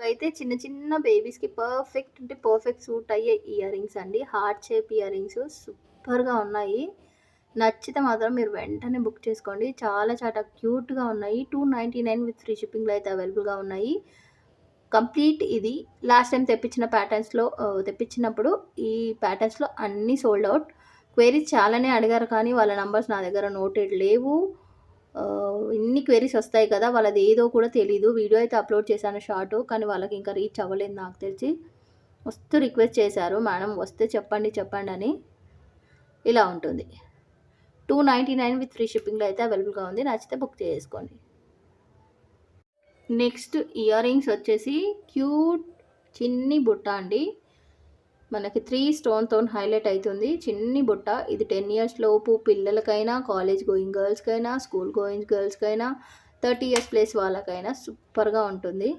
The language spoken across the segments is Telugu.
ఇవైతే చిన్న చిన్న బేబీస్‌కి పర్ఫెక్ట్ అంటే పర్ఫెక్ట్ సూట్ అయ్యే ఇయర్ రింగ్స్ అండి. హార్ట్ షేప్ ఇయర్ రింగ్స్ సూపర్‌గా ఉన్నాయి. నచ్చితే మాత్రం మీరు వెంటనే బుక్ చేసుకోండి. చాలా చాలా క్యూట్‌గా ఉన్నాయి. 299 విత్ ఫ్రీ షిప్పింగ్‌లో అయితే అవైలబుల్‌గా ఉన్నాయి. కంప్లీట్ ఇది లాస్ట్ టైమ్ తెప్పించినప్పుడు ఈ ప్యాటర్న్స్‌లో అన్నీ సోల్డ్ అవుట్. క్వెరీస్ చాలానే అడిగారు కానీ వాళ్ళ నంబర్స్ నా దగ్గర నోటెడ్ లేవు. ఇన్ని క్వెరీస్ వస్తాయి కదా! వాళ్ళది ఏదో కూడా తెలీదు. వీడియో అయితే అప్లోడ్ చేశాను షార్టు. కానీ వాళ్ళకి ఇంకా రీచ్ అవ్వలేదు నాకు తెలిసి. మస్తు రిక్వెస్ట్ చేశారు. మేడం వస్తే చెప్పండి చెప్పండని. ఇలా ఉంటుంది. 299 విత్ ఫ్రీ షిప్పింగ్‌లో అయితే అవైలబుల్‌గా ఉంది. నచ్చితే బుక్ చేసుకోండి. నెక్స్ట్ ఇయర్ రింగ్స్ వచ్చేసి క్యూట్ చిన్ని బుట్ట అండి. మనకి 3 స్టోన్‌తోని హైలైట్ అవుతుంది. చిన్ని బుట్ట. ఇది 10 ఇయర్స్ లోపు పిల్లలకైనా, కాలేజ్ గోయింగ్ గర్ల్స్‌కైనా, స్కూల్ గోయింగ్ గర్ల్స్‌కైనా, 30 ఇయర్స్ ప్లస్ వాళ్ళకైనా సూపర్‌గా ఉంటుంది.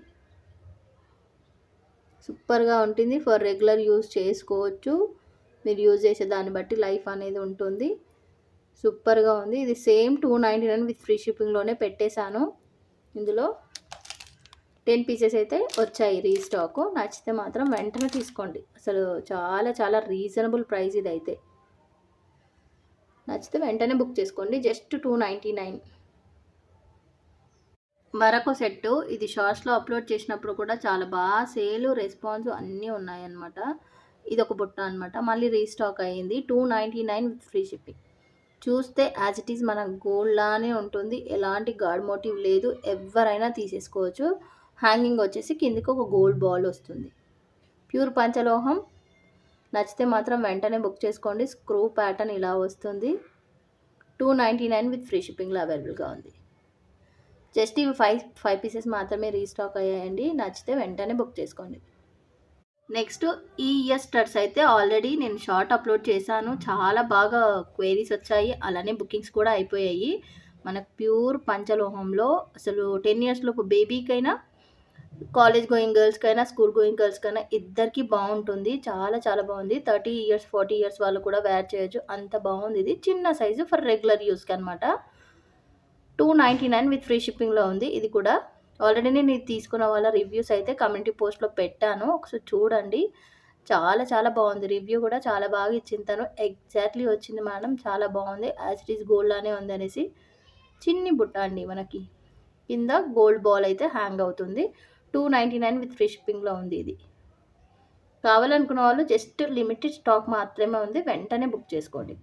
సూపర్‌గా ఉంటుంది. ఫర్ రెగ్యులర్ యూజ్ చేసుకోవచ్చు. మీరు యూజ్ చేసే దాన్ని బట్టి లైఫ్ అనేది ఉంటుంది. సూపర్‌గా ఉంది. ఇది సేమ్ 299 విత్ ఫ్రీ షిప్పింగ్‌లోనే పెట్టేశాను. ఇందులో 10 పీసెస్ అయితే వచ్చాయి రీస్టాకు. నచ్చితే మాత్రం వెంటనే తీసుకోండి. అసలు చాలా చాలా రీజనబుల్ ప్రైస్ ఇదైతే. నచ్చితే వెంటనే బుక్ చేసుకోండి. జస్ట్ 299. మరొక సెట్టు ఇది షార్ట్స్‌లో అప్లోడ్ చేసినప్పుడు కూడా చాలా బాగా సేలు, రెస్పాన్స్ అన్నీ ఉన్నాయన్నమాట. ఇదొక బుట్ట అనమాట. మళ్ళీ రీస్టాక్ అయ్యింది. 299 విత్ ఫ్రీ షిప్పింగ్. చూస్తే యాజ్ ఇట్ ఈజ్ మన గోల్డ్ లానే ఉంటుంది. ఎలాంటి గాడ్ మోటివ్ లేదు. ఎవరైనా తీసేసుకోవచ్చు. హ్యాంగింగ్ వచ్చేసి కిందకి ఒక గోల్డ్ బాల్ వస్తుంది. ప్యూర్ పంచలోహం. నచ్చితే మాత్రం వెంటనే బుక్ చేసుకోండి. స్క్రూ ప్యాటర్న్ ఇలా వస్తుంది. 299 విత్ ఫ్రీ షిప్పింగ్‌లో అవైలబుల్‌గా ఉంది. జస్ట్ ఇవి 5 పీసెస్ మాత్రమే రీస్టాక్ అయ్యాయండి. నచ్చితే వెంటనే బుక్ చేసుకోండి. నెక్స్ట్ ఈ ఇయర్ స్టడ్స్ అయితే ఆల్రెడీ నేను షార్ట్ అప్లోడ్ చేశాను. చాలా బాగా క్వెరీస్ వచ్చాయి. అలానే బుకింగ్స్ కూడా అయిపోయాయి. మనకు ప్యూర్ పంచలోహంలో అసలు 10 ఇయర్స్ లోపు బేబీకైనా, కాలేజ్ గోయింగ్ గర్ల్స్‌కైనా, స్కూల్ గోయింగ్ గర్ల్స్‌కైనా ఇద్దరికీ బాగుంటుంది. చాలా చాలా బాగుంది. 30 ఇయర్స్, 40 ఇయర్స్ వాళ్ళు కూడా వేర్ చేయొచ్చు. అంత బాగుంది ఇది. చిన్న సైజు ఫర్ రెగ్యులర్ యూస్‌కి అనమాట. 299 విత్ ఫ్రీ షిప్పింగ్‌లో ఉంది ఇది కూడా. ఆల్రెడీ నేను ఇది తీసుకున్న వాళ్ళ రివ్యూస్ అయితే కమ్యూనిటీ పోస్ట్‌లో పెట్టాను. ఒకసారి చూడండి. చాలా చాలా బాగుంది. రివ్యూ కూడా చాలా బాగా ఇచ్చింది తను. ఎగ్జాక్ట్‌లీ వచ్చింది మేడం. చాలా బాగుంది. యాజ్ ఇట్ ఈజ్ గోల్డ్ లానే ఉంది అనేసి. చిన్ని బుట్ట అండి మనకి. కింద గోల్డ్ బాల్ అయితే హ్యాంగ్ అవుతుంది. 299 విత్ ఫ్రీ షిప్పింగ్‌లో ఉంది ఇది. కావాలనుకున్న వాళ్ళు జస్ట్ లిమిటెడ్ స్టాక్ మాత్రమే ఉంది. వెంటనే బుక్ చేసుకోండి.